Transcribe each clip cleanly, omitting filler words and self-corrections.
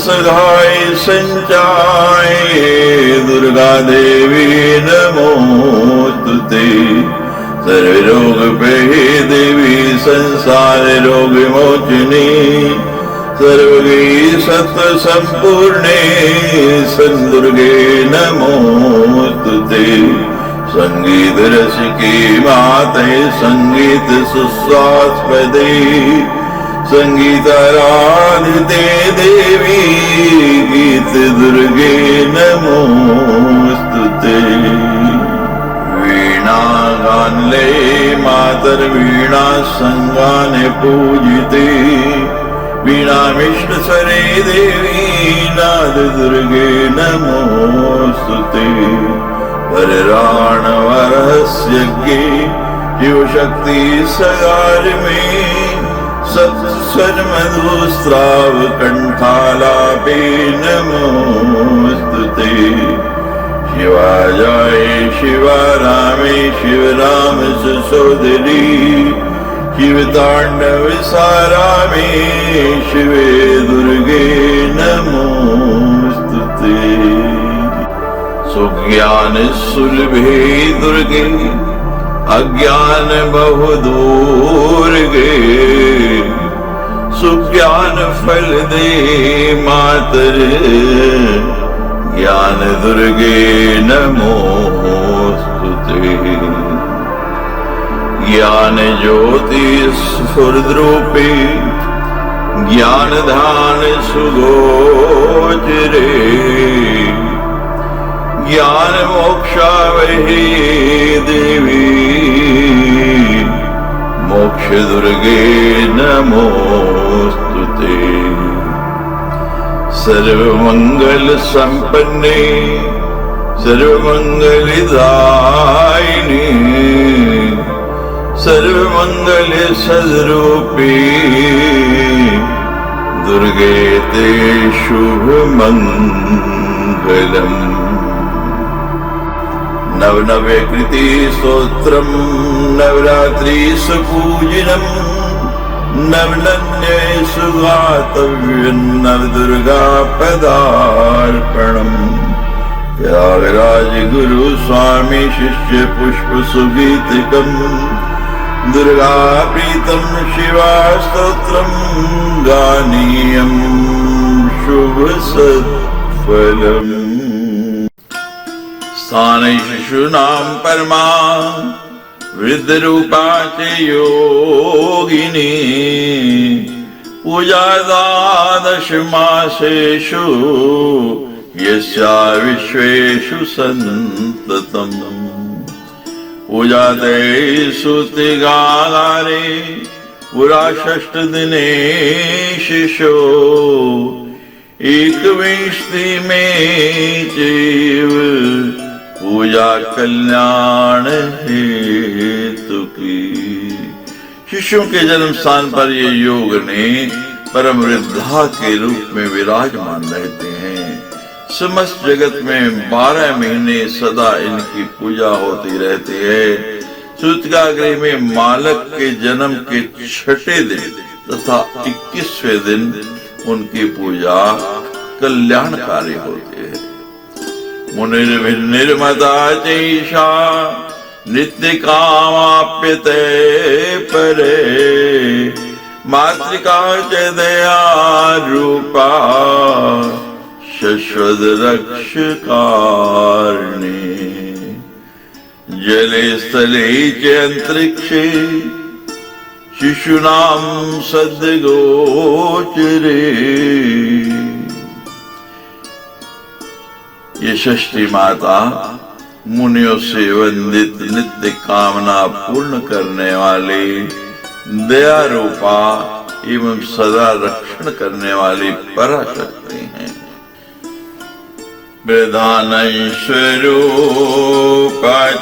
सहाय संचाय दुर्गा देवी नमोस्तुते। सर्वरोग भये देवी संसार रोग मोचने सर्वगे सत्व संपूर्णे संदुर्गे नमोस्तुते। संगीत रसिके माते संगीत सुस्वास्पदे संगीताराधिते देवी गीत दुर्गे नमोस्तुते। वीणा गानले मातर वीणा संगाने पूजिते वीणा विष्णु स्वरे देवी नाद दुर्गे नमोस्तुते। वरराणवरहस्यज्ञे शिव शक्ति सगार में सत्स्वर मधुस्राव कंठालापे नमोस्तुते। शिवाय शिवा रामे शिव राम सुसोदरी शिव तांडव सारामे शिवे दुर्गे नमोस्तुते। सुज्ञान सुलभे दुर्गे अज्ञान बहु दूर गे सुज्ञान फल दे मातर ज्ञान दुर्गे नमोस्तुते। ज्ञान ज्योति स्फुरद्रूपे ज्ञान धान सुगोचरे ज्ञान मोक्षावहे देवी मोक्ष दुर्गे नमोस्तुते। सर्वमंगल संपन्ने सर्वमंगलदायिनी सर्वमंगल सद्रूपी दुर्गे ते शुभ मंगलम्। नवनवे कृति स्तोत्रम नवरात्रि सुपूजनम नवनन्ये सुगातव्यं नवदुर्गा पदार्पणम। त्यागराज गुरु स्वामी शिष्य पुष्प सुगीतिकम दुर्गा प्रीतम शिवा स्तोत्रम गानीयम शुभ सत्फलम्। स्थाने शिशूनां परमा वृद्धरूपा च योगिनी पूजा द्वादश मासेषु यस्या विश्वेषु सन्ततम्। पूजाते सुतिगागारे पुरा षष्ठदिने शिशो एकविंशति में चैव पूजा कल्याण हेतु की। शिशु के जन्म स्थान पर ये योग ने परम वृद्धा के रूप में विराजमान रहते हैं। समस्त जगत में 12 महीने सदा इनकी पूजा होती रहती है। सूतिकागृह में मालक के जन्म के 6ठे दिन तथा 21वें दिन उनकी पूजा कल्याणकारी होती है। मुनिर्मता चैषा नित्य कामाप्यते परे मातृका च दया रूपा शश्वत रक्षकारिणी। जले स्थले च अंतरिक्षे शिशूनां सद्गोचरे। ये षष्ठी माता मुनियों से वंदित नित्य कामना पूर्ण करने वाली दया रूपा एवं सदा रक्षण करने वाली पराशक्ति हैं। प्रधान स्वरूपा च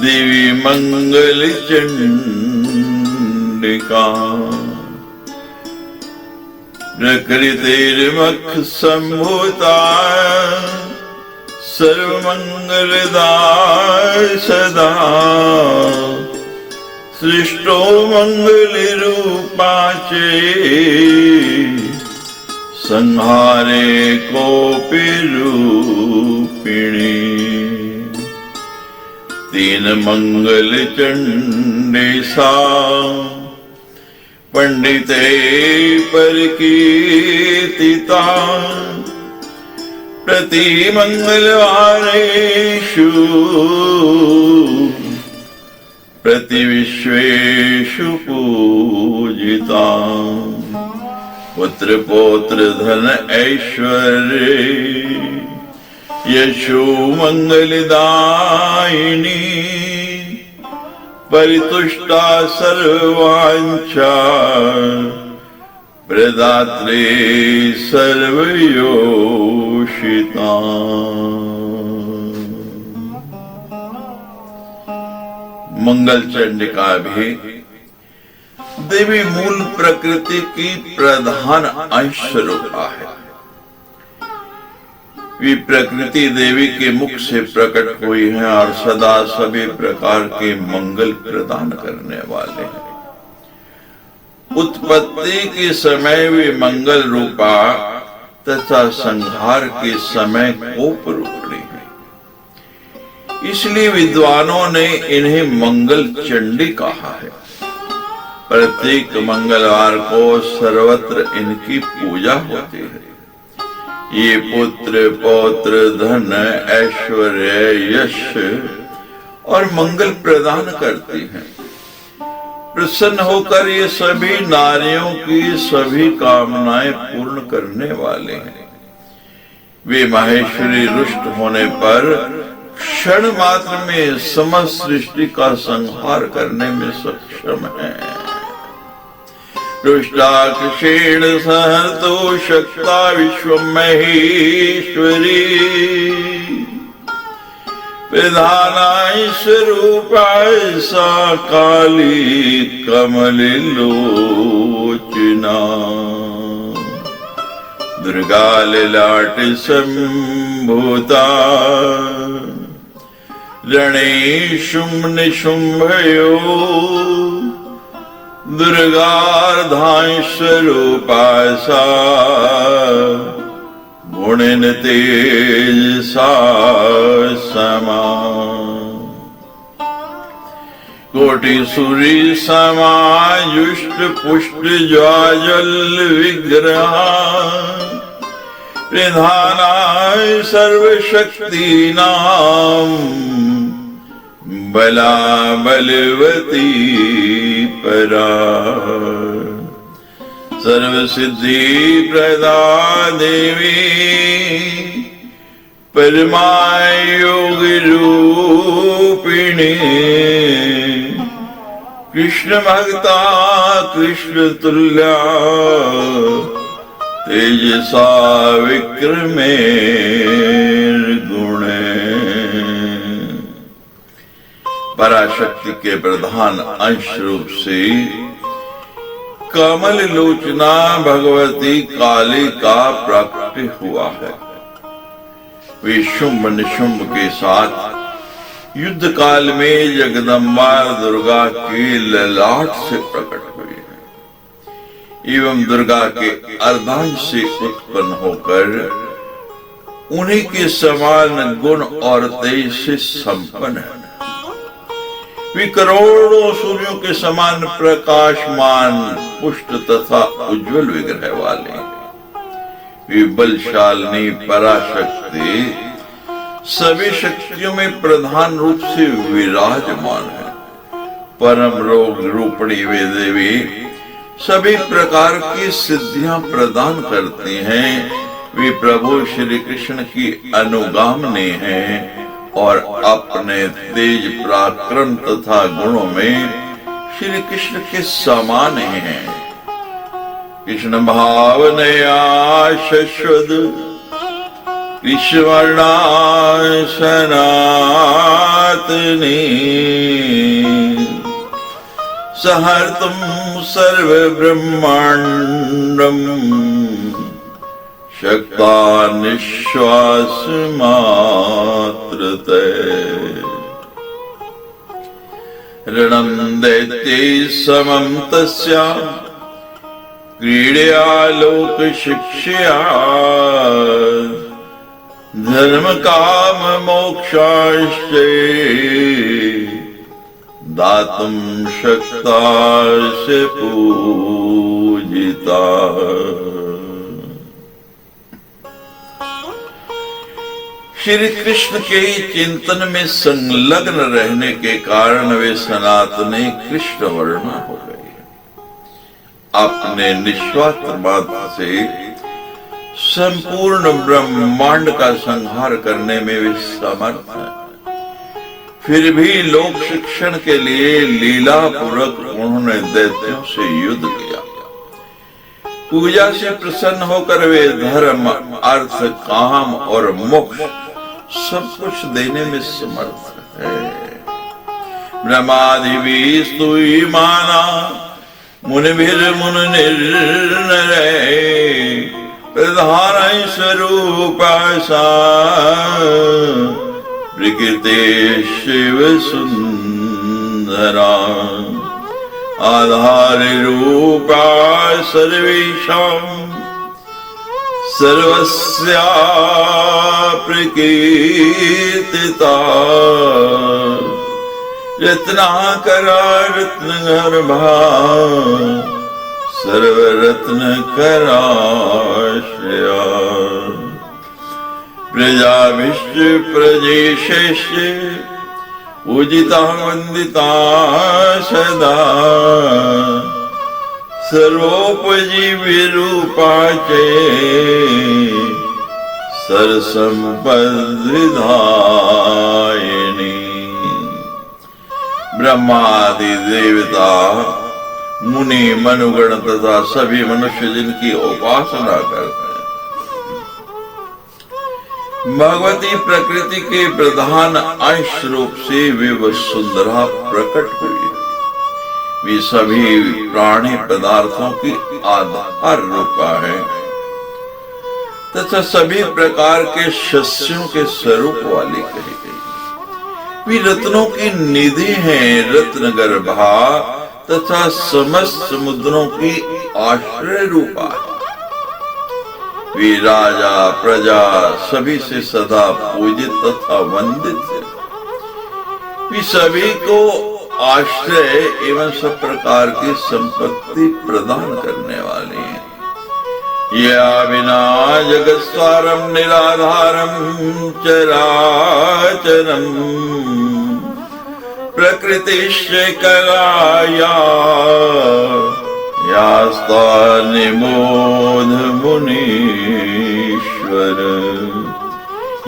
देवी मंगल चंडिका प्रकृतिर्मख संभूता सर्वमंगलदाय सदा सृष्टो मंगल रूपा चे संहारे कोपि रूपिणी। तीन मंगल चंडी सा पंडिते परिकीर्तिता। प्रति मंगलवारेषु प्रति विश्वेषु पूजिता। पुत्र पौत्र धन ऐश्वर्य यशो मंगलदायिनी। परितुष्टा सर्ववांछा प्रदात्रे सर्वयोषिता। मंगल चंडिका भी देवी मूल प्रकृति की प्रधान अंश रूपा है। वे प्रकृति देवी के मुख से प्रकट हुई हैं और सदा सभी प्रकार के मंगल प्रदान करने वाले हैं। उत्पत्ति के समय वे मंगल रूपा तथा संहार के समय कोप रूपणी है। इसलिए विद्वानों ने इन्हें मंगल चंडी कहा है। प्रत्येक मंगलवार को सर्वत्र इनकी पूजा होती है। ये पुत्र पौत्र धन ऐश्वर्य यश और मंगल प्रदान करती हैं। प्रसन्न होकर ये सभी नारियों की सभी कामनाएं पूर्ण करने वाले हैं। वे माहेश्वरी रुष्ट होने पर क्षण मात्र में समस्त सृष्टि का संहार करने में सक्षम है। रुष्टाक्षेण सहतो शक्ता विश्वं महेश्वरी। प्रधानाय स्वरूपाय सा काली कमललोचना। दुर्गा ललाट संभूता रणेशुं निशुंभयो। दुर्गार्धांशरूपा सा गुणेन तेजसा समा। कोटि सूर्य समायुष्ट पुष्ट ज्वाजल विग्रहा। प्रधानाय सर्वशक्तीनां बला बलवती परा। सर्वसिद्धि प्रदा देवी परमा योग रूपिणी। कृष्ण भक्ता कृष्ण तुल्या तेजसा विक्रमे गुणे। पराशक्ति के प्रधान अंश रूप से कमल लोचना भगवती काली का प्रकट हुआ है। वे शुंभ निशुंभ के साथ युद्ध काल में जगदम्बा दुर्गा के ललाट से प्रकट हुई है एवं दुर्गा के अर्धांश से उत्पन्न होकर उन्हीं के समान गुण और तेज से संपन्न है। वे करोड़ों सूर्यों के समान प्रकाशमान पुष्ट तथा उज्जवल विग्रह वाले हैं। वे बलशालिनी पराशक्ति सभी शक्तियों में प्रधान रूप से विराजमान है। परम रोग रूपणी वे देवी सभी प्रकार की सिद्धियां प्रदान करती हैं। वे प्रभु श्री कृष्ण की अनुगामिनी हैं और अपने तेज पराक्रम तथा गुणों में श्री कृष्ण के समान हैं। कृष्ण भावनया शश्वत कृष्णवर्णा सनातनी। सहर्तुं सर्व ब्रह्मांडम शक्ता निश्वास मात्रते। ऋणं दैत्ये समं तस्या क्रीड़या लोक शिक्षया धर्म काम मोक्षाश्चे दातुम शक्ता से पूजिता। श्री कृष्ण के चिंतन में संलग्न रहने के कारण वे सनातनी कृष्ण वर्ण हो गए। अपने निस्वार्थ बात से संपूर्ण ब्रह्मांड का संहार करने में वे समर्थ हैं। फिर भी लोक शिक्षण के लिए लीला पूर्वक उन्होंने दैत्यों से युद्ध किया। पूजा से प्रसन्न होकर वे धर्म, अर्थ, काम और मोक्ष सब कुछ देने में समर्थ है। ब्रह्मादि भी स्तुति माना मुनिभिर मुन निर्णय प्रधान स्वरूप प्रकृति शिव सुंदरा आधार रूपा सर्वेषां सर्वस्या प्रकीर्तिता रत्नाकरा रत्नगर्भा सर्वरत्नकराश्रया प्रजाभिश्च प्रजेशश्च पूजिता वन्दिता सदा सर्वोपजीविरूपा च सरसंपद्विधायिनी। ब्रह्मादि देवता, मुनि, मनुगण तथा सभी मनुष्य जिनकी उपासना करते हैं, भगवती प्रकृति के प्रधान अंश रूप से वे वसुंधरा प्रकट हुई। वे सभी प्राणी पदार्थों की आधार रूपा है तथा सभी प्रकार के शस्यों के स्वरूप वाली कही गई। वे रत्नों की निधि हैं, रत्न गर्भा तथा समस्त समुद्रों की आश्रय रूपा है। वे राजा प्रजा सभी से सदा पूजित तथा वंदित है। वे सभी को आश्रय एवं सब प्रकार की संपत्ति प्रदान करने वाले हैं। या विना जगत्सारम निराधारम चराचरम प्रकृतिश्च कलाया यास्ता निबोध मुनीश्वर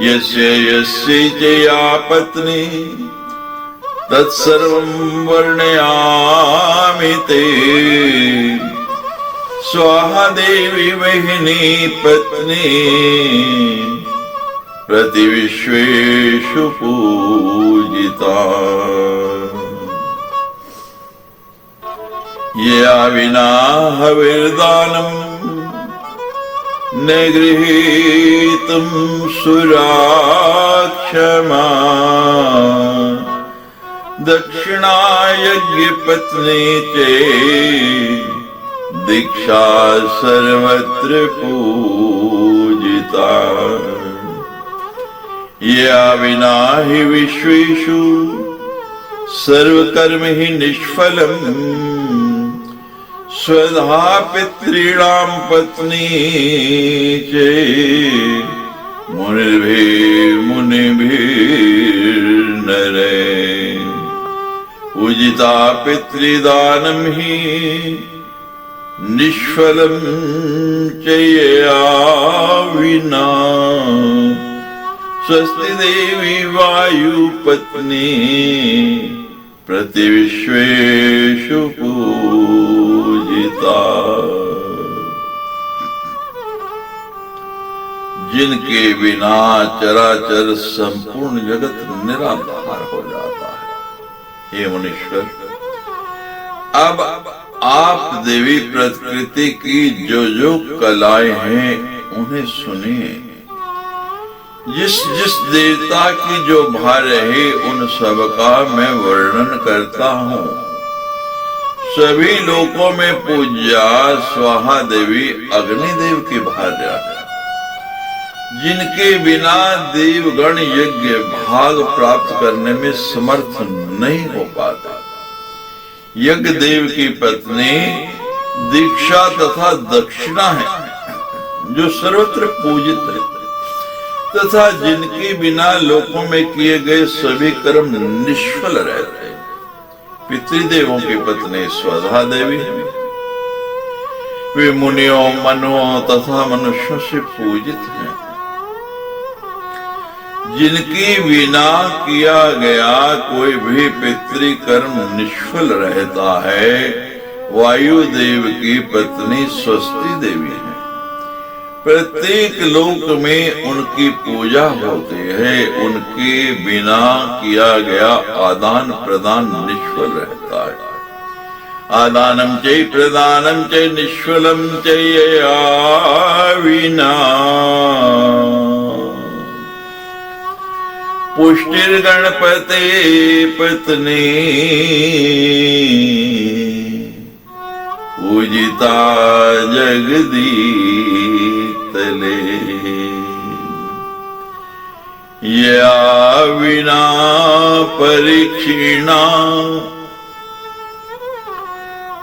यस्य यस्य च या पत्नी तत्सर्वं वर्णयामि ते स्वाहा देवी वहिनी पत्नी प्रतिविश्वेषु पूजिता। या विना हविर्दानम् न गृहीतुं सुराक्षमा दक्षिणा यज्ञपत्नी चे दीक्षा सर्वत्र पूजिता। या विना हि विश्वेषु सर्वकर्म हि निष्फलम् स्वधा पितॄणां पत्नी चे मुनिभिर्नरे पूजिता पितृदानं हि निष्फलं च या विना स्वस्ति देवी वायुपत्नी प्रतिविश्वेषु पूजिता। जिनके बिना चराचर संपूर्ण जगत निराधार हो जाता है। हे मुनीश्वर, अब आप देवी प्रकृति की जो जो कलाएं हैं उन्हें सुनिए। जिस जिस देवता की जो भार है उन सब का मैं वर्णन करता हूँ। सभी लोकों में पूज्या स्वाहा देवी अग्निदेव की भार्या है, जिनके बिना देवगण यज्ञ भाग प्राप्त करने में समर्थ नहीं हो पाता। यज्ञ देव की पत्नी दीक्षा तथा दक्षिणा है, जो सर्वत्र पूजित है तथा जिनके बिना लोकों में किए गए सभी कर्म निष्फल रहते हैं। पितृदेवों की पत्नी स्वधा देवी है, वे मुनियों मनुओं तथा मनुष्यों से पूजित हैं। जिनके बिना किया गया कोई भी पितृकर्म निष्फल रहता है, वायुदेव की पत्नी स्वस्ति देवी है। प्रत्येक लोक में उनकी पूजा होती है, उनके बिना किया गया आदान प्रदान निष्फल रहता है। आदानम चै प्रदानम चै निष्फलम चैया विना। पुष्टिर गणपते पत्नी पूजिता जगदीतले। या विना परीक्षिणा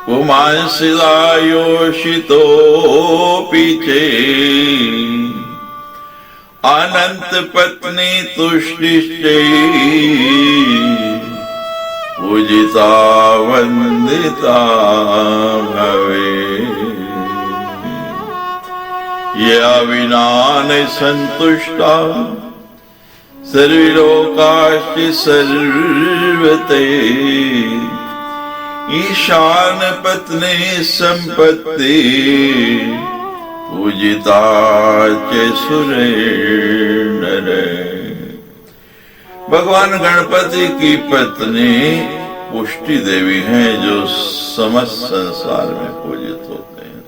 पुमांसिला योषितोऽपि चेत् अनंत पत्नी तुष्टिश्चै पूजिता वंदिता भवे। या विना न संतुष्टा सर्वलोकाश्च सर्वते ईशान पत्नी संपत्ति पूजिता च सुरे नरे। भगवान गणपति की पत्नी पुष्टि देवी हैं, जो समस्त संसार में पूजित होते हैं।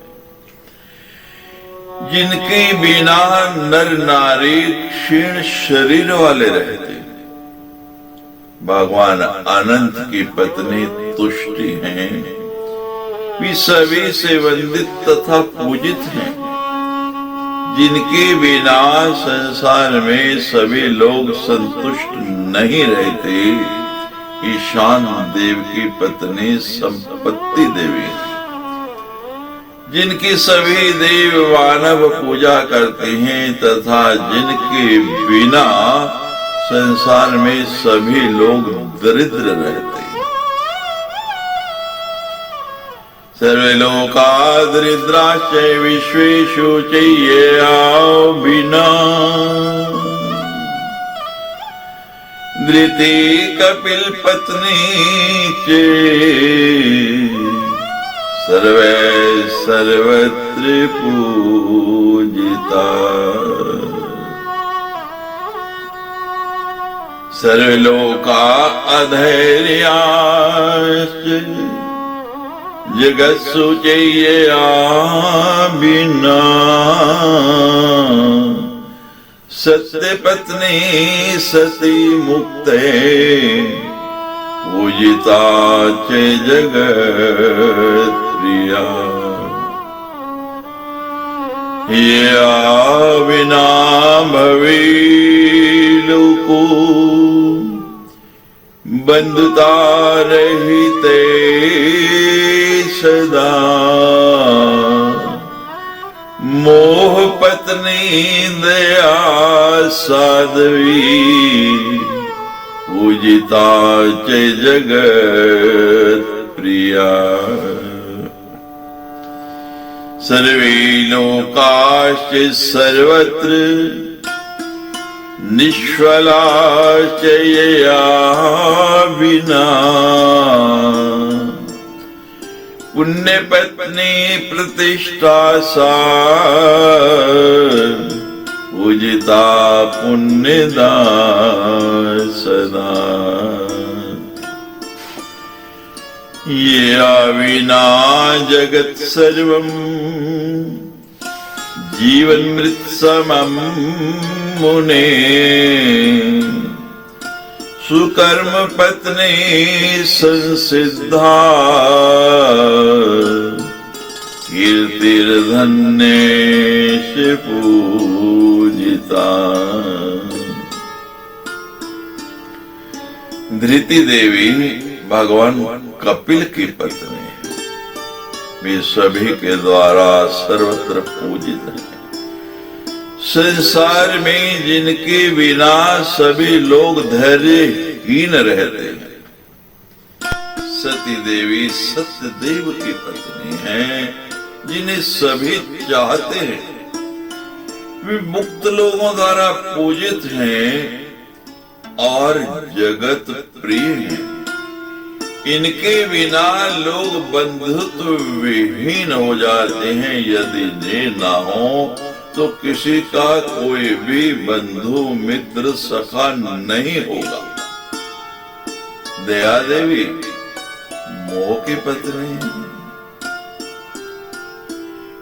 जिनके बिना नर नारी क्षीण शरीर वाले रहते हैं। भगवान अनंत की पत्नी तुष्टि हैं, वे सभी से वंदित तथा पूजित हैं। जिनके बिना संसार में सभी लोग संतुष्ट नहीं रहते। ईशान देव की पत्नी संपत्ति देवी, जिनकी सभी देव मानव पूजा करते हैं तथा जिनके बिना संसार में सभी लोग दरिद्र रहते हैं। सर्वे लोका दरिद्राश्च विश्वेषु चैया विना। धृति कपिल पत्नी चे सर्वे सर्वत्र पूजिता। सर्वे लोका अधैर्याश्च जगत्सु चैया बिना। सत्य पत्नी सती मुक्ते पूजिता च जगत प्रिया। या विना भवे लोको बंधुता रहिते सदा। मोह पत्नी दया साध्वी पूजिता च जगत प्रिया। सर्वे लोकाश्च सर्वत्र निष्फला चया विना। पुण्य पत्नी प्रतिष्ठा सा पूजिता पुण्यदा सदा। ये विना जगत सर्वं जीवन मृत समं मुने। सुकर्म पत्नी संसिद्धा कीर्तिर्धन्येश पूजिता। धृति देवी भगवान कपिल की पत्नी है, वे सभी के द्वारा सर्वत्र पूजित है। संसार में जिनके बिना सभी लोग धैर्यहीन रहते हैं, सती देवी सत्यदेव की पत्नी हैं, जिन्हें सभी चाहते हैं। वे मुक्त लोगों द्वारा पूजित हैं और जगत प्रिय हैं। इनके बिना लोग बंधुत्व विहीन हो जाते हैं। यदि ये ना हो तो किसी का कोई भी बंधु मित्र सखा नहीं होगा। दया देवी मोह की पत्नी है।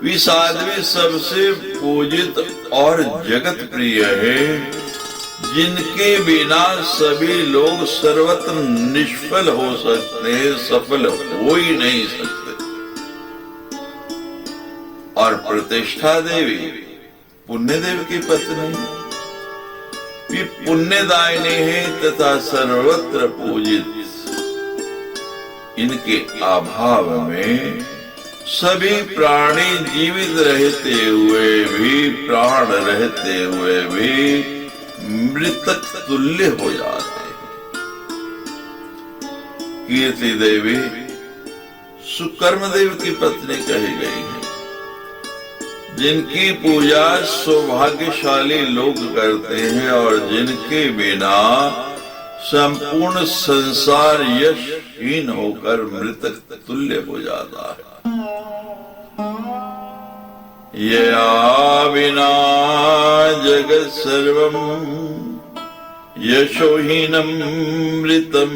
वे साध्वी सबसे पूजित और जगत प्रिय है, जिनके बिना सभी लोग सर्वत्र निष्फल हो सकते हैं, सफल हो ही नहीं सकते। और प्रतिष्ठा देवी पुण्य देव की पत्नी, वे पुण्यदायिनी है तथा सर्वत्र पूजित। इनके अभाव में सभी प्राणी जीवित रहते हुए भी, प्राण रहते हुए भी मृतक तुल्य हो जाते हैं। कीर्ति देवी सुकर्म देव की पत्नी कही गई है, जिनकी पूजा सौभाग्यशाली लोग करते हैं और जिनके बिना संपूर्ण संसार यशहीन होकर मृतक तुल्य हो जाता है। यया विना जगत् सर्वं यशोहीनं मृतं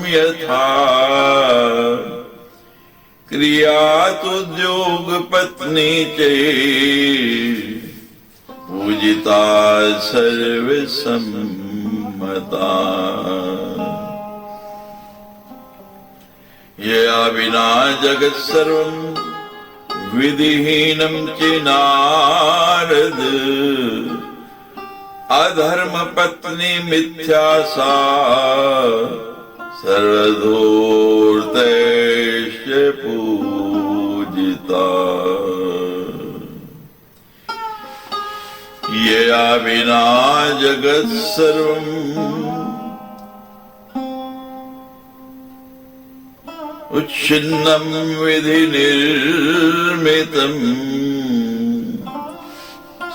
यथा क्रियातुद्योग पत्नी चे पूजिता सर्वसम्मता। यया विना जगत् सर्वं विधिहीनं च नारद अधर्म पत्नी मिथ्या सा सर्वधूर्तैश्च पूजिता। यया विना जगत् सर्वं उच्छिन्नं विधि निर्मितं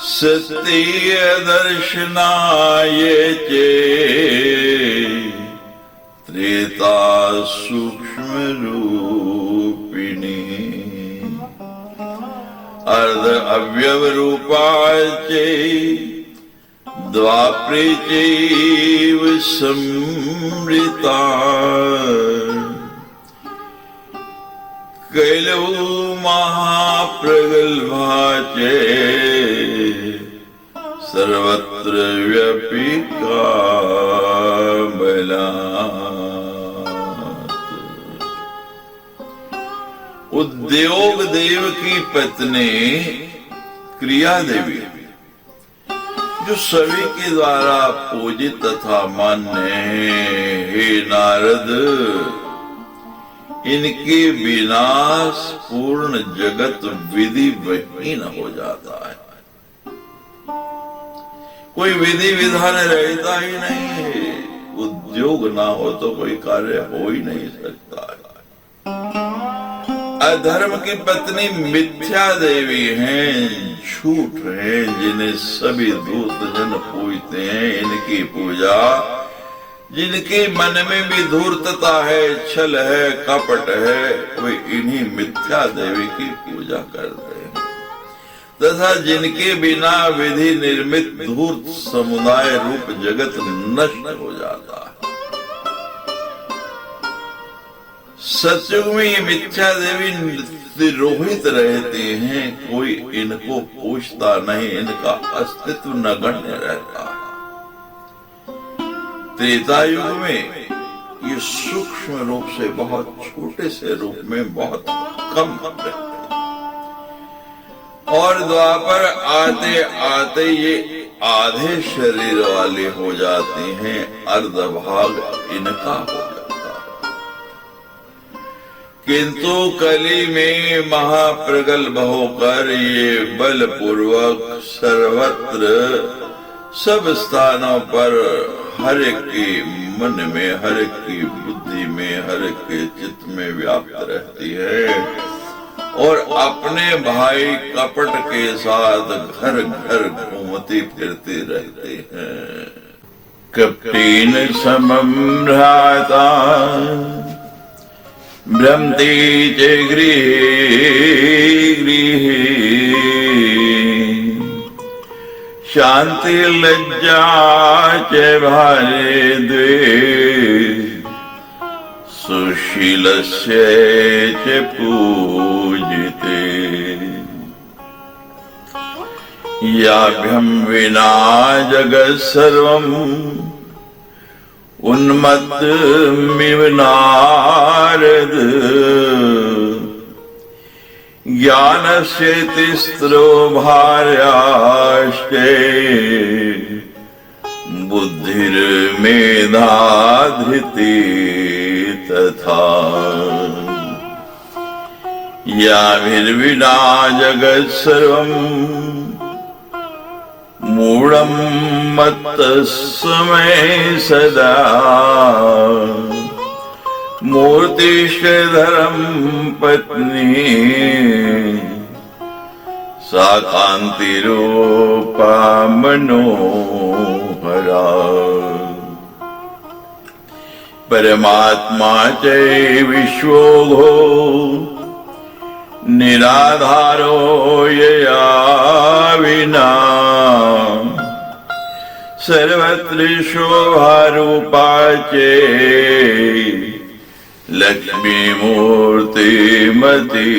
सत्य दर्शनाय चे त्रेता सूक्ष्म रूपिणी अर्ध अव्यव रूपाय चे द्वापरे चैव संवृता। कैलौ महाप्रगल्भा चे सर्वत्र व्यापिका बलात्। उद्योग देव की पत्नी क्रिया देवी, जो सभी के द्वारा पूजित तथा मान्य है। हे नारद, इनके विनाश पूर्ण जगत विधि विहीन हो जाता है। कोई विधि विधान रहता ही नहीं है। उद्योग ना हो तो कोई कार्य हो ही नहीं सकता है। अधर्म की पत्नी मिथ्या देवी हैं, झूठ हैं, जिन्हें सभी दूत जन पूजते हैं। इनकी पूजा जिनके मन में भी धूर्तता है, छल है, कपट है, वे इन्हीं मिथ्या देवी की पूजा करते हैं। तथा जिनके बिना विधि निर्मित धूर्त समुदाय रूप जगत नष्ट हो जाता है। सत्युग में ये मिथ्या देवी तिरोहित रहते हैं। कोई इनको पूछता नहीं, इनका अस्तित्व नगण्य रहता है। त्रेता युग में ये सूक्ष्म रूप से बहुत छोटे से रूप में बहुत कम रहते और द्वापर आते आते ये आधे शरीर वाले हो जाते हैं, अर्ध भाग इनका हो जाता है। किंतु कली में महाप्रगल्भ होकर ये बलपूर्वक सर्वत्र सब स्थानों पर हर एक के मन में, हर एक की बुद्धि में, हर एक के चित्त में व्याप्त रहती है और अपने भाई कपट के साथ घर घर घूमती फिरती रहती हैं। कपटेन समम भ्राता भ्रमति च गृहे गृहे शांति लज्जा च भारे द्वे सुशीलस्य च पूजिते याभ्यं विना जगत् सर्वम् उन्मत्तमिव नारद ज्ञानस्य तिस्रो भार्याश्च बुद्धिर्मेधा धृति तथा याभिर्विना जगत् सर्वम् मूढ़ं मत्तस्मै सदा मूर्तिश्धरं पत्नी सा कान्तिरूपा मनोहरा परमात्मा च विश्वोऽघो निराधारो यया विना सर्वत्र शोभारूपा च लक्ष्मी मूर्तिमती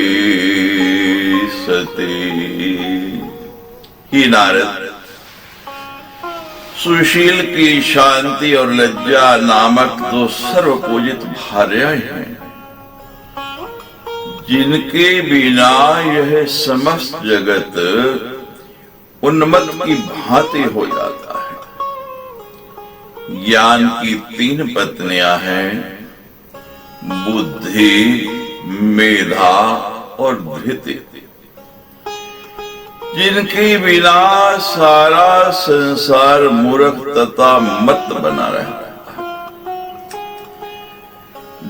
सती। ही नारद, सुशील की शांति और लज्जा नामक दो सर्व पूजित भार्याएं हैं जिनके बिना यह समस्त जगत उन्मत्त की भांति हो जाता है। ज्ञान की तीन पत्नियां हैं, बुद्धि, मेधा और धृति, जिनके बिना सारा संसार मूर्ख तथा मत बना रहता है।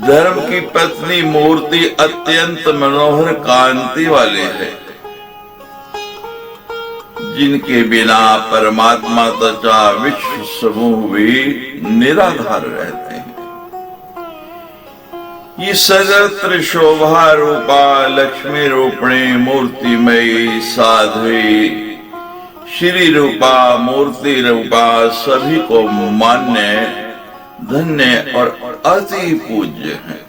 धर्म की पत्नी मूर्ति अत्यंत मनोहर कांति वाले है, जिनके बिना परमात्मा तथा विश्व समूह भी निराधार रहते हैं। ये सर्वत्र शोभा रूपा लक्ष्मी रूपणी मूर्तिमयी साध्वी श्री रूपा मूर्ति रूपा सभी को मान्य, धन्य और अति पूज्य है।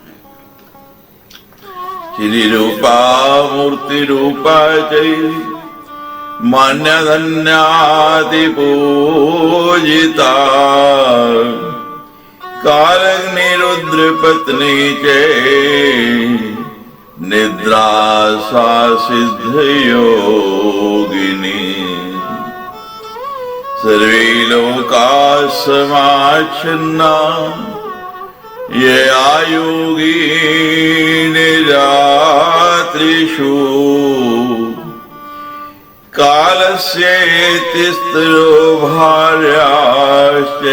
श्री रूपा मूर्ति रूपा जय मान्य धन्यादि पूजिता कालग्नि रुद्र पत्नी चे निद्रा सा सिद्ध योगिनी सर्वे लोका समाच्छन्ना ये आयोगी निरात्रिषु कालस्य तिस्रो भार्याश्च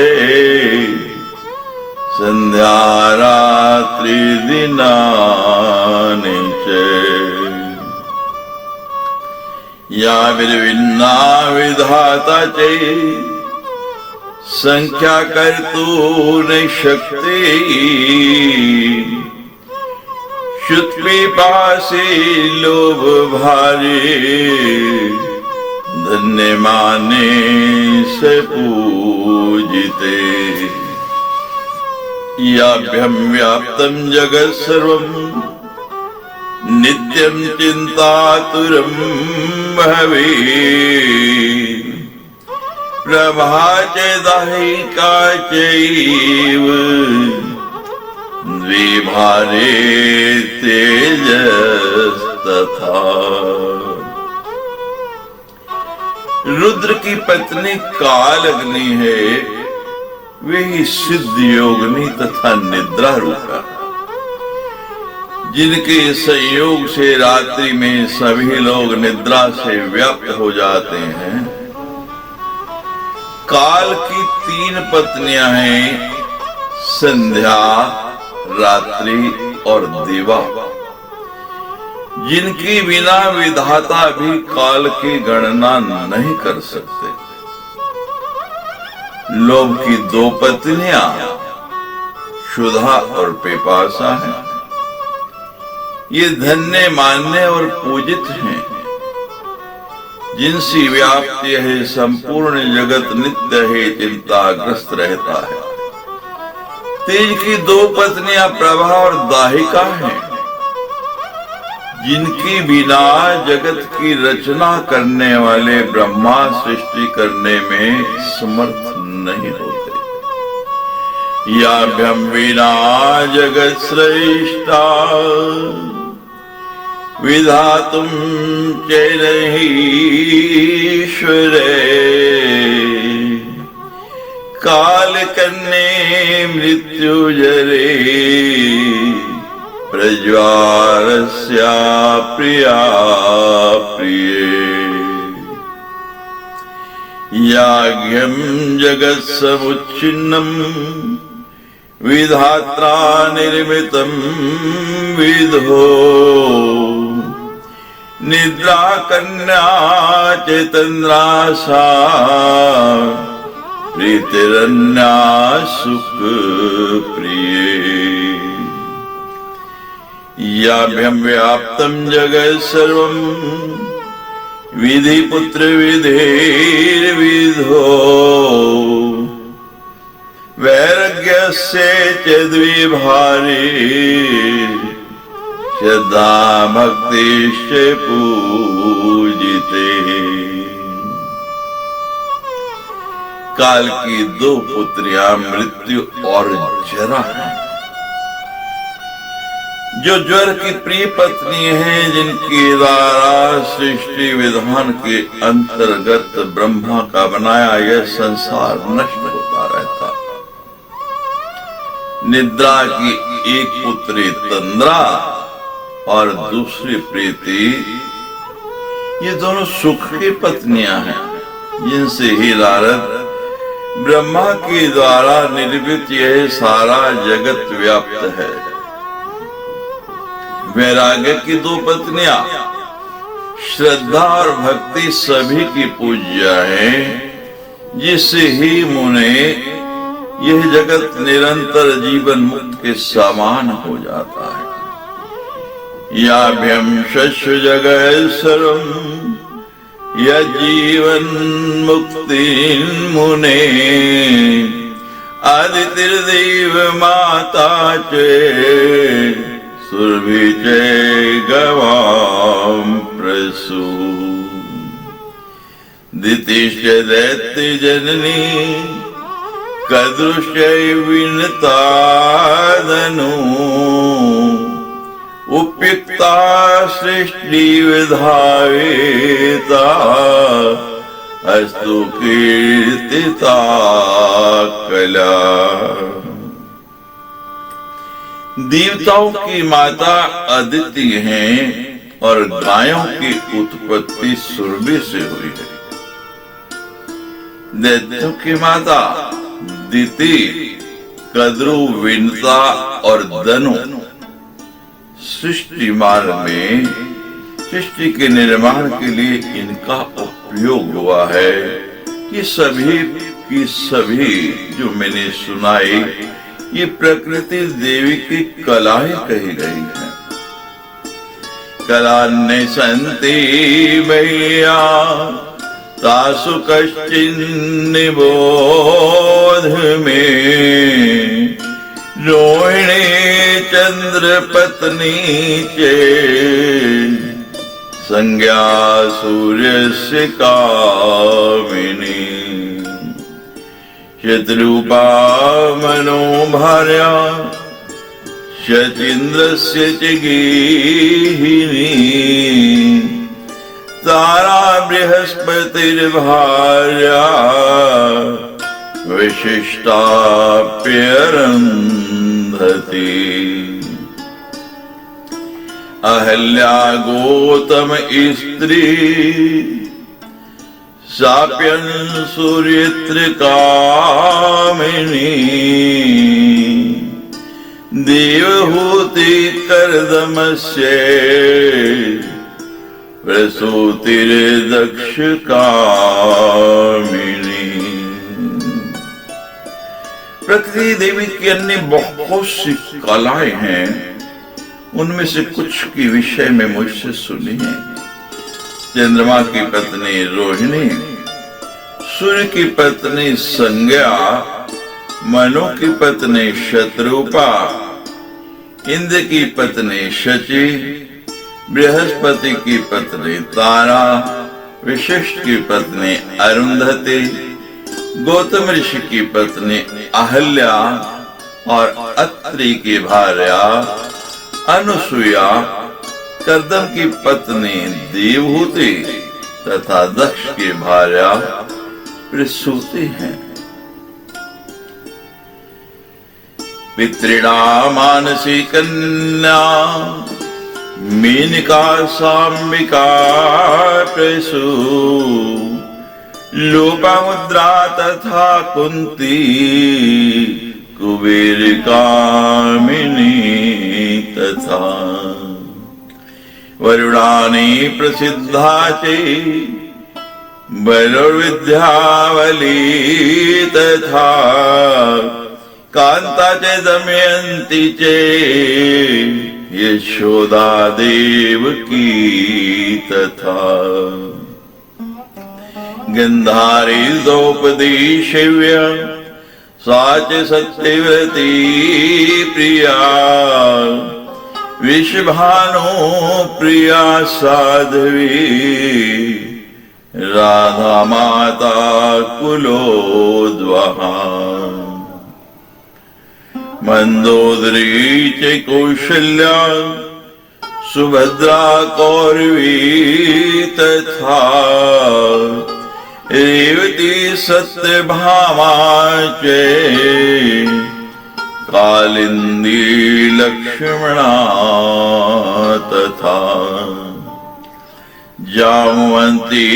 संध्या रात्रि दिनानि च याभिर्भिन्ना विधाता च संख्या कर्तुं शक्ति शुत्पिपासी लोभ भारे धन्य माने से पूजिते याभ्यं व्याप्तं जगत् सर्वं नित्यं चिन्तातुरं भवेत् प्रभा च दाहिका चैव द्विभारे तेजस्तथा। रुद्र की पत्नी काल अग्नि है, वे ही सिद्ध योगिनी तथा निद्रा रूपा, जिनके संयोग से रात्रि में सभी लोग निद्रा से व्याप्त हो जाते हैं। काल की 3 पत्नियां हैं, संध्या, रात्रि और दिवा, जिनकी बिना विधाता भी काल की गणना नहीं कर सकते। लोभ की 2 पत्नियां क्षुधा और पिपासा हैं। ये धन्य, मान्य और पूजित हैं, जिनसी व्याप्ति है संपूर्ण जगत नित्य है चिंताग्रस्त रहता है। तेज की 2 पत्नियां प्रभा और दाहिका हैं, जिनकी बिना जगत की रचना करने वाले ब्रह्मा सृष्टि करने में समर्थ नहीं होते। याभ्यम विना जगत श्रेष्ठा विधातुम चैनहीश्वरे काल कन्ये मृत्युजरे प्रज्वालस्या प्रिया प्रिये। याज्ञं जगत् समुच्छिन्नं विधात्रा निर्मितं विधो निद्रा कन्या चेतन्द्रासा प्रीतिरन्या सुख प्रिये। याभ्यं व्याप्तं जगत् सर्वं विधिपुत्र विधेर्विधो वैराग्यस्य च द्विभारे श्रद्धा भक्तिश्च पूजिते। काल की 2 पुत्रियां मृत्यु और जरा हैं, जो ज्वर की प्रिय पत्नी है, जिनके द्वारा सृष्टि विधान के अंतर्गत ब्रह्मा का बनाया यह संसार नष्ट होता रहता। निद्रा की 1 पुत्री तंद्रा और दूसरी प्रीति, ये दोनों सुख की पत्नियां हैं, जिनसे ही नारद ब्रह्मा के द्वारा निर्मित यह सारा जगत व्याप्त है। वैराग्य की 2 पत्नियां श्रद्धा और भक्ति सभी की पूज्य है, जिससे ही मुने यह जगत निरंतर जीवन मुक्त के समान हो जाता है। याभ्यं शश्व जगत् सर्वं यज्जीवन मुक्ति मुने आदितिर्देव माता च सुरभि च गवां प्रसू दितिश्च दैत्य जननी कदृश्च विनता दनु उपयुक्ता सृष्टि विधायिता अस्तु कीर्तिता कला। देवताओं की माता अदिति हैं और गायों की उत्पत्ति सुरभि से हुई है। दैत्यों की माता दिति, कद्रु, विनता और दनु सृष्टि मार्ग में सृष्टि के निर्माण के लिए इनका उपयोग हुआ है। ये सभी की सभी जो मैंने सुनाई, ये प्रकृति देवी की कलाएं कही गई हैं। कलान्य संति भैया तासु कश्चिन् निबोध में रोहिणी चंद्र पत्नी चे संज्ञा सूर्य से कामिनी। शत्रुपा मनोभार्या शचीन्द्रस्य च गेहिनी तारा बृहस्पतिर्भार्या विशिष्टाप्यरन्धति अहल्या गौतम स्त्री साप्यं सूर्यत्रिकामिनी देवहूति कर्दमस्य प्रसूतिर्दक्षकामिनी। प्रकृति देवी की अन्य बहुत सी कलाएं हैं, उनमें से कुछ की विषय में मुझसे सुनी है। चंद्रमा की पत्नी रोहिणी, सूर्य की पत्नी संज्ञा, मनु की पत्नी शत्रुपा, इंद्र की पत्नी शची, बृहस्पति की पत्नी तारा, वशिष्ठ की पत्नी अरुंधति, गौतम ऋषि की पत्नी अहल्या और अत्रि की भार्या अनुसुया, कर्दम की पत्नी देवहूति तथा दक्ष की भार्या प्रसूति हैं। पितृणा मानसी कन्या मेनका साम्बिका प्रसू, लोपामुद्रा तथा कुंती कुबेर कामिनी तथा वरुणानी प्रसिद्धा चे बलविद्यावली तथा कांता चे दमयंती चे यशोदा देवकी तथा गंधारी द्रौपदी शिव्य साच सत्यव्रती प्रिया विषभानु प्रिया साध्वी राधा माता कुलोद्वहा मंदोदरी च कौशल्या सुभद्रा कौरवी तथा रेवती सत्यभामा च कालिंदी लक्ष्मणा तथा जामवंती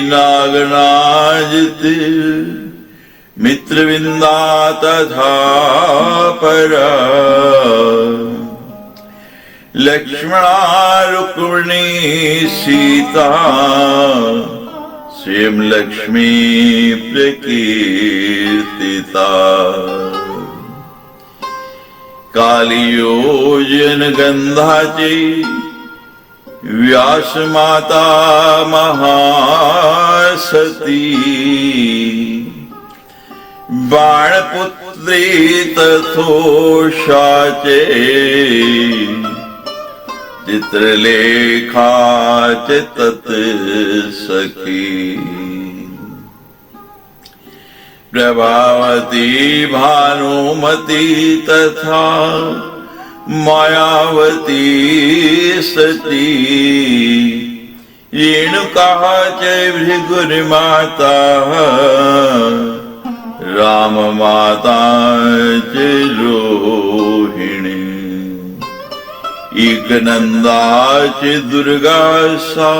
नागनाजित मित्रविंदा तथा परा लक्ष्मणा रुक्मिणी सीता स्वयं लक्ष्मी प्रकीर्तिता कालियोजन गंधाची व्यास माता महासती बाणपुत्री तथोषाचे चित्रलेखा च तत् सखी प्रभावती भानुमती तथा मायावती सती रेणुका च भृगुर्माता राम माता च रोहिणी एकनंदा च दुर्गा सा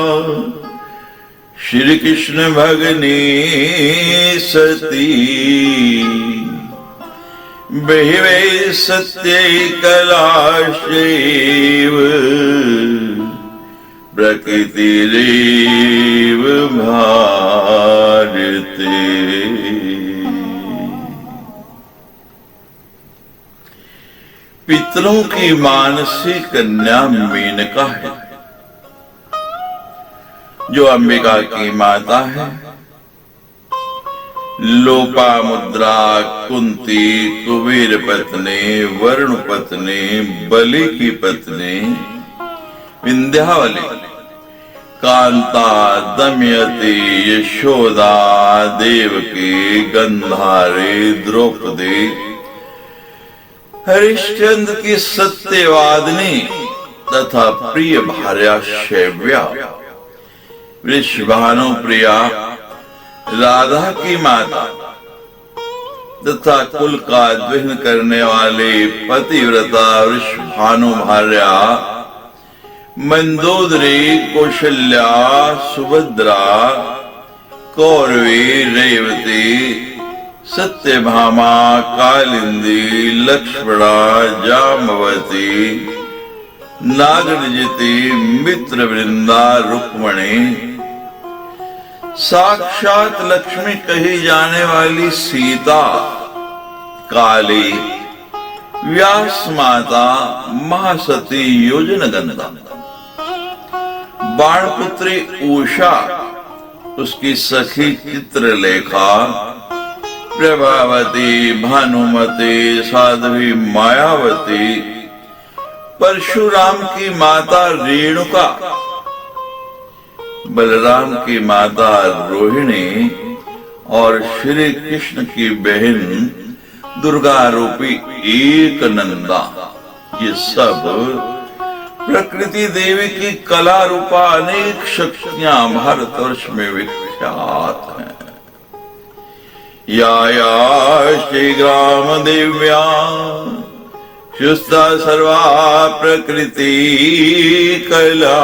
श्री कृष्ण भगनी सती बहिवे सत्य कलाशैव प्रकृतिरेव भारते। पितरों की मानसी कन्या मेनका है, जो अंबिका की माता है। लोपामुद्रा कुंती कुबेर पत्नी, वरुण पत्नी, बलि की पत्नी विंध्यावली, कांता, दमयती, यशोदा, देवकी, गंधारी, द्रौपदी, हरिश्चंद्र की सत्यवादिनी तथा प्रिय भार्या शैव्या, वृषभानुप्रिया राधा की माता तथा कुल का द्विहन करने वाले पतिव्रता वृषभानु भार्या मंदोदरी, कौशल्या, सुभद्रा, कौरवी, रेवती, सत्यभामा, कालिंदी, लक्ष्मणा, जामवती, नागरजिति, मित्रवृंदा, रुक्मणी, साक्षात लक्ष्मी कही जाने वाली सीता, काली, व्यास माता, महासती, योजन गंगा, बाणपुत्री उषा, उसकी सखी चित्रलेखा, प्रभावती, भानुमती, साध्वी, मायावती, परशुराम की माता रेणुका, बलराम की माता रोहिणी और श्री कृष्ण की बहन दुर्गा रूपी एक नंदा, ये सब प्रकृति देवी की कला रूपा अनेक शक्तियां भारतवर्ष में विख्यात हैं। या श्री ग्राम देव्या शुस्ता सर्वा प्रकृति कला,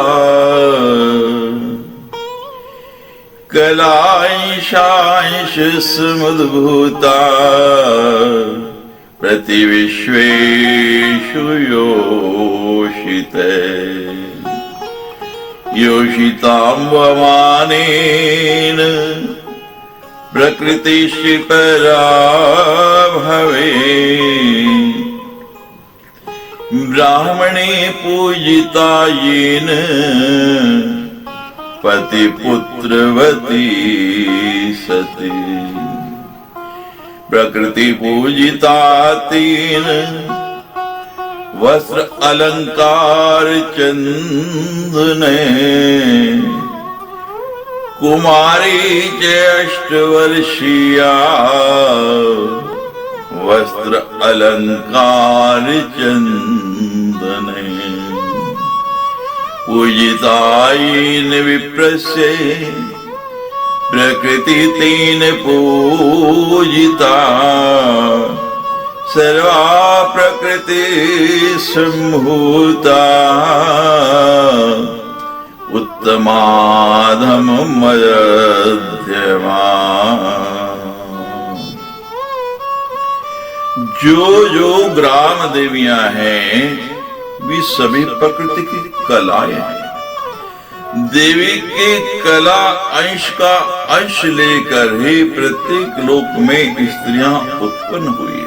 कलांशांश समुद्भूता प्रतिविश्वेषु योषिते, योषिताम्बमानेन प्रकृतिश्च परा भवे, ब्राह्मणे पूजिता येन पतिपुत्रवती सती, प्रकृति पूजिता तीन वस्त्र अलंकार चंदने, कुमारी च अष्टवर्षीया वस्त्र अलंकार चंदने, पूजितायेन विप्रस्य प्रकृति तेन पूजिता, सर्वा प्रकृति संभूता उत्तमाधम मध्यमा। जो ग्राम देवियां हैं वे सभी प्रकृति की कलाएं हैं। देवी के कला अंश का अंश लेकर ही प्रत्येक लोक में स्त्रियां उत्पन्न हुई।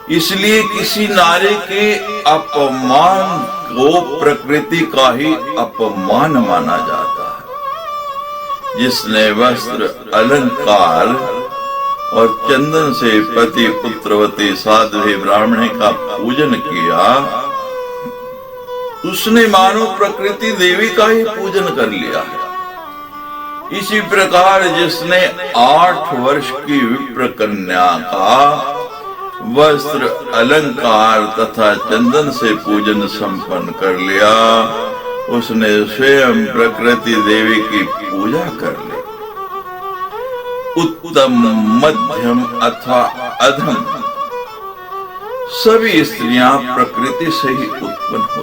इसलिए किसी नारी के अपमान को प्रकृति का ही अपमान माना जाता है। जिसने वस्त्र अलंकार और चंदन से पति पुत्रवती साध्वी ब्राह्मणे का पूजन किया, उसने मानो प्रकृति देवी का ही पूजन कर लिया है। इसी प्रकार जिसने 8 वर्ष की विप्र कन्या का वस्त्र अलंकार तथा चंदन से पूजन संपन्न कर लिया, उसने स्वयं प्रकृति देवी की पूजा कर ली। उत्तम, मध्यम अथवा अधम सभी स्त्रियां प्रकृति से ही उत्पन्न होती हैं।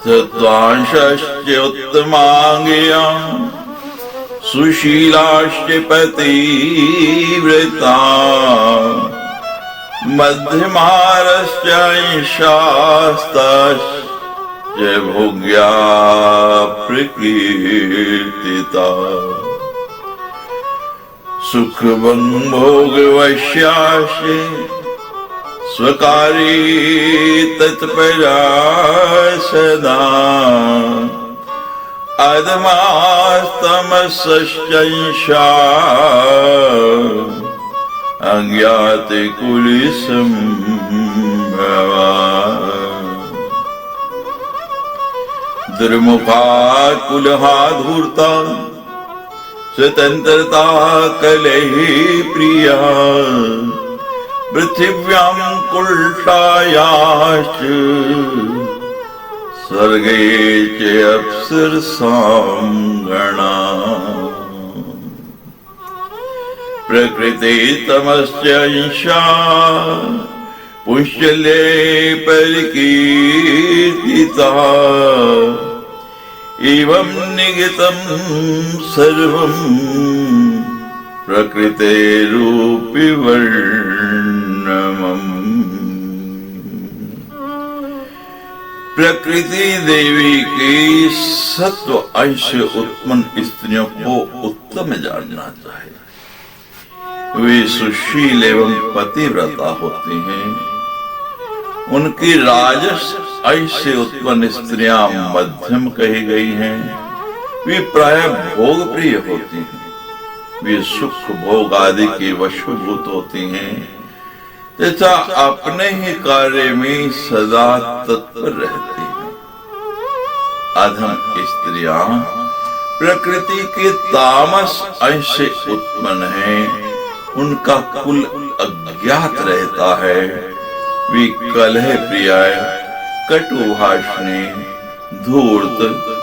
सत्वांश्च उत्तमांगिया सुशीलाश्च पतिव्रता, मध्यमारश्च शास्ताश्च भोग्या प्रकीर्तिता, सुख भोगवश्याश्च स्वकारी तत्परा सदा, अधमास्तमसश्चंशा अज्ञात कुलसंभवा। दुर्मुखा कुलहा धूर्ता स्वतंत्रता कलहि प्रिया पृथिव्यां कुल्टायाश्च स्वर्गे च अप्सरसां गणा प्रकृति तमस्य अंशा पुष्यले परिकीर्तिता एवं निगतं सर्वं प्रकृतेरूपि वर्णमम्। प्रकृति देवी की सत्व अंश उत्पन्न स्त्रियों को उत्तम जानना चाहिए। वे सुशील एवं पतिव्रता होती हैं। उनकी राजस अंश से उत्पन्न स्त्रियां मध्यम कही गई हैं। वे प्राय भोग प्रिय होती हैं। वे सुख भोग आदि की वशीभूत होती हैं तथा अपने ही कार्य में सदा तत्पर रहती हैं। अधम स्त्रियां प्रकृति के तामस अंश से उत्पन्न हैं। उनका कुल अज्ञात रहता है। वे कलह प्रिया, कटुभाषणी, धूर्त,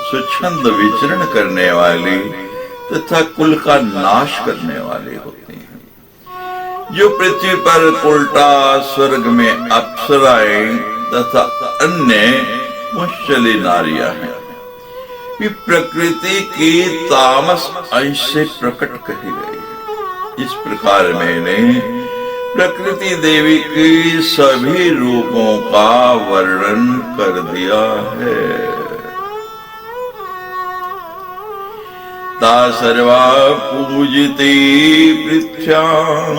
स्वच्छंद विचरण करने वाली तथा कुल का नाश करने वाले होते हैं। जो पृथ्वी पर उल्टा स्वर्ग में अप्सराएं तथा अन्य मुश्चली नारियां हैं। वे प्रकृति की तामस अंश से प्रकट कही गई है। इस प्रकार मैंने प्रकृति देवी के सभी रूपों का वर्णन कर दिया है। ता सर्वा पूजिते पृथ्व्यां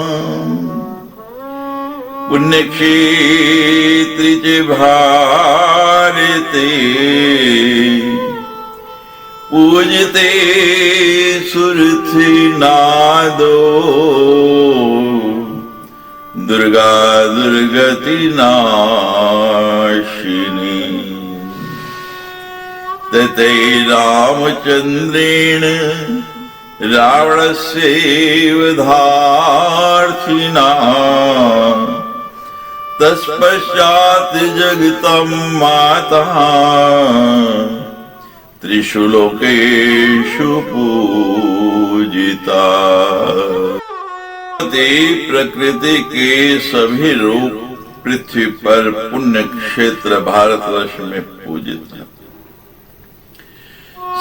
पुण्यक्षेत्रे च भारते पूजते सुरथि नादो दुर्गा दुर्गति नाशिनी तते रामचंद्रेण रावणस्यैव धार्थिना तत्पश्चात् जगतं माता त्रिषु लोकेषु पूजिता। प्रकृति के सभी रूप पृथ्वी पर पुण्य क्षेत्र भारतवर्ष में पूजित है।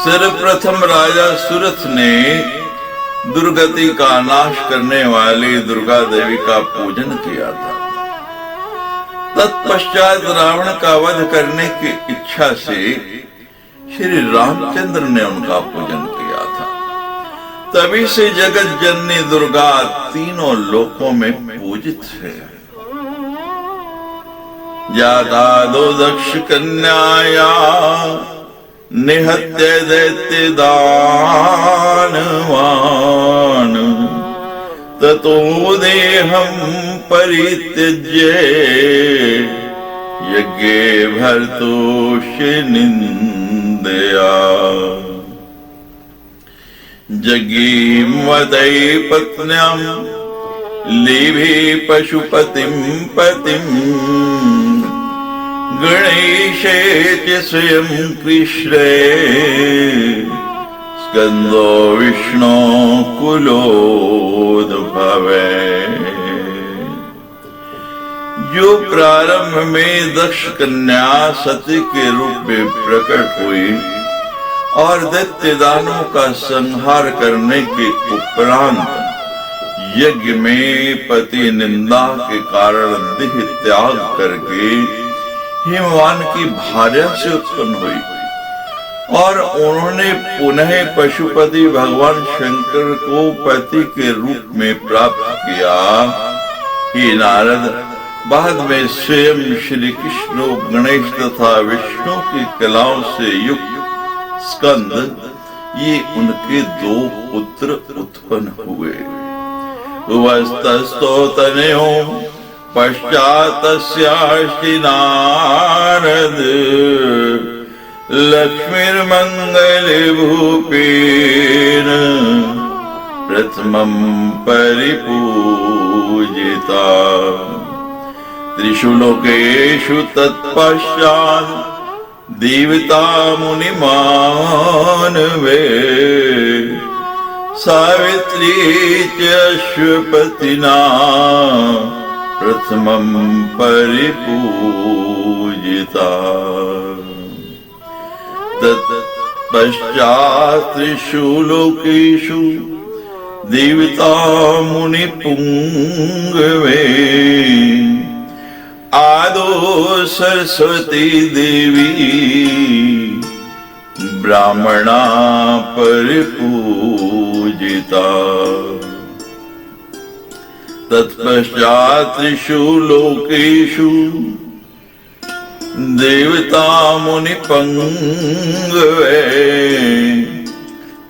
सर्वप्रथम राजा सुरथ ने दुर्गति का नाश करने वाली दुर्गा देवी का पूजन किया था। तत्पश्चात रावण का वध करने की इच्छा से श्री रामचंद्र ने उनका पूजन किया था। तभी से जगत जननी दुर्गा तीनों लोकों में पूजित है। जाता दो दक्ष कन्याया निहत्य दैत्य दानवान ततो देहं परित्यज्य यज्ञे भर्तुष्य निंदया जगीमवदै पत्न्यां लेभे पशुपतिं पतिं गणेशे च स्वयं कृष्णे स्कंदो विष्णु कुलोद्भवे। जो प्रारंभ में दक्ष कन्या सती के रूप में प्रकट हुई और दैत्य दानवों का संहार करने के उपरांत यज्ञ में पति निंदा के कारण देह त्याग करके हिमवान की भार्या से उत्पन्न हुई और उन्होंने पुनः पशुपति भगवान शंकर को पति के रूप में प्राप्त किया। हे नारद, बाद में स्वयं श्री कृष्ण गणेश तथा विष्णु की कलाओं से युक्त स्कंद ये उनके दो पुत्र उत्पन्न हुए। वस्तस्तो तनयो पश्चात् नारद लक्ष्मीर्मंगल भूपेन प्रथमं परिपूजिता त्रिषु लोकेषु तत्पश्चात् देवता मुनिमानवे सावित्री च अश्वपतिना प्रथमं परिपूजिता तत्पश्चात् त्रिषु लोकेषु देवता मुनिपुंगवे आदो सरस्वती देवी ब्राह्मणा परिपूजिता तत्पश्चात् त्रिषु लोकेषु देवता मुनिपंगवे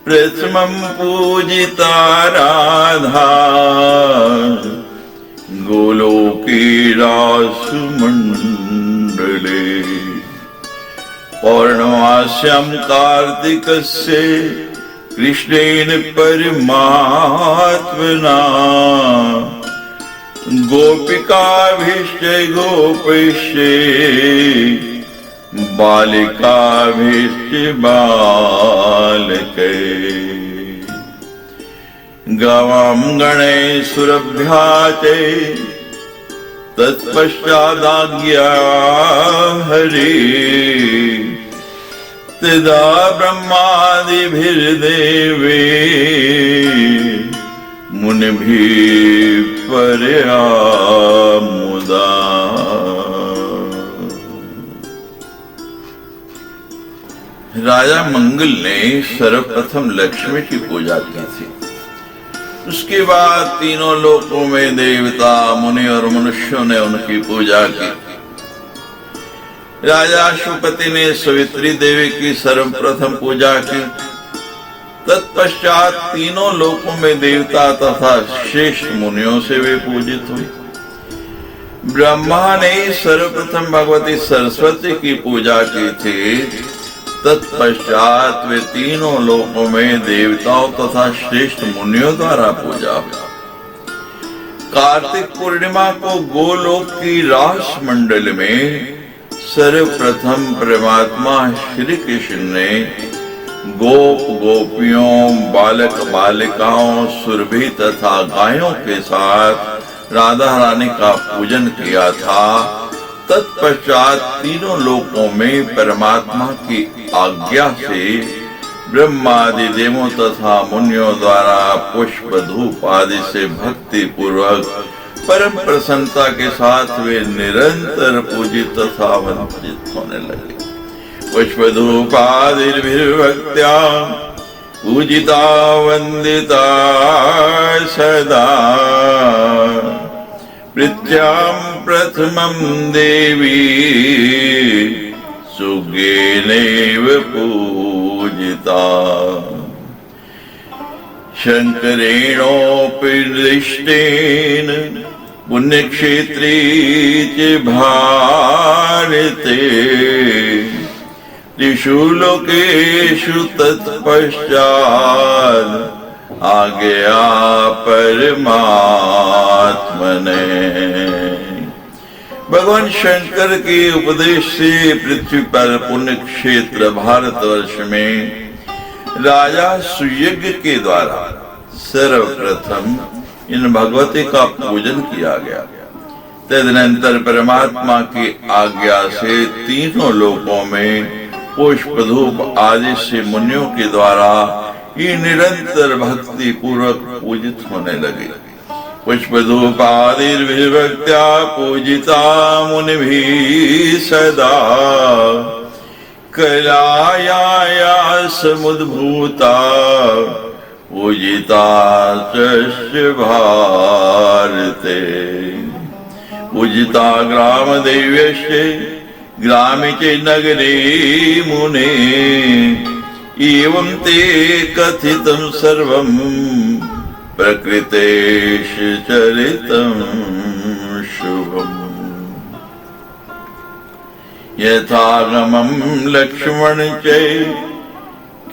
प्रथमं पूजिता राधा गोलोके रासुमण्डले पौर्णमास्यां कार्तिकस्य कृष्णेन परमात्मना गोपिकाभिश्च गोपैश्च बालिकाभिश्च बालकै गवां गणैः च तत्पश्चादाज्ञा हरि तदा ब्रह्मादिभिर्देवे मुनिभिः परया मुदा। राजा मंगल ने सर्वप्रथम लक्ष्मी की पूजा की थी। उसके बाद तीनों लोकों में देवता मुनि और मनुष्यों ने उनकी पूजा की। राजा अश्वपति ने सावित्री देवी की सर्वप्रथम पूजा की। तत्पश्चात तीनों लोकों में देवता तथा श्रेष्ठ मुनियों से वे पूजित हुई। ब्रह्मा ने सर्वप्रथम भगवती सरस्वती की पूजा की थी। तत्पश्चात वे तीनों लोकों में देवताओं तथा श्रेष्ठ मुनियों द्वारा पूजा हुई। कार्तिक पूर्णिमा को गोलोक की रास मंडल में सर्वप्रथम परमात्मा श्री कृष्ण ने गोप गोपियों बालक बालिकाओं सुरभि तथा गायों के साथ राधा रानी का पूजन किया था। तत्पश्चात तीनों लोकों में परमात्मा की आज्ञा से ब्रह्मादि देवों तथा मुनियों द्वारा पुष्प धूप आदि से भक्ति पूर्वक परम प्रसन्नता के साथ वे निरंतर पूजित तथा वंदित होने लगे। पुष्प धूप आदिर्भिर्भक्त्या पूजिता वंदिता सदा प्रीत्यां प्रथमं देवी सुज्ञेनैव पूजिता शंकरेणोऽपि दृष्टेन पुण्यक्षेत्रे च भारते त्रिषु लोकेषु तत्पश्चात् आज्ञा परमात्मने। भगवान शंकर के उपदेश से पृथ्वी पर पुण्य क्षेत्र भारतवर्ष में राजा सुयज्ञ के द्वारा सर्वप्रथम इन भगवती का पूजन किया गया। तदनंतर परमात्मा की आज्ञा से तीनों लोकों में पुष्प धूप आदि से मुनियों के द्वारा ये निरंतर भक्ति पूर्वक पूजित होने लगे। पुष्प धूप आदिर्भिर्भक्त्या पूजिता मुनिभिः सदा कलाया समुद्भूता पूजिता च भारते पूजिता ग्राम देव्यश्च ग्रामे च नगरे मुने एवं ते कथितं सर्वं प्रकृतेश चरितं शुभम्। यथागमं लक्ष्मण च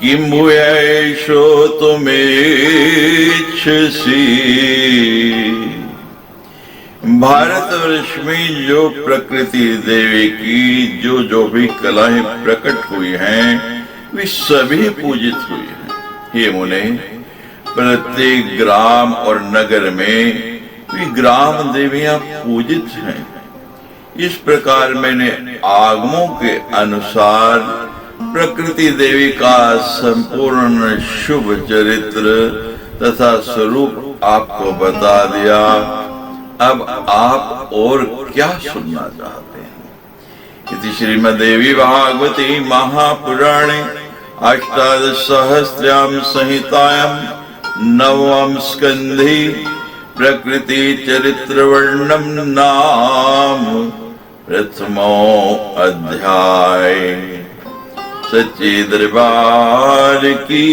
किं भूयैषो तुमेच्छसि। भारतवर्ष में जो प्रकृति देवी की जो भी कलाएं प्रकट हुई हैं वे सभी पूजित हुई हैं। हे मुने, प्रत्येक ग्राम और नगर में वे ग्राम देवियां पूजित हैं। इस प्रकार मैंने आगमों के अनुसार प्रकृति देवी का संपूर्ण शुभ चरित्र तथा स्वरूप आपको बता दिया। अब आप और क्या सुनना चाहते हैं? इति श्रीमद्देवी भागवती महापुराणे अष्टादशसहस्राम संहितायां नवम स्कंधे प्रकृति चरित्र वर्णन नाम प्रथमो अध्याय। सच्चे दरबार की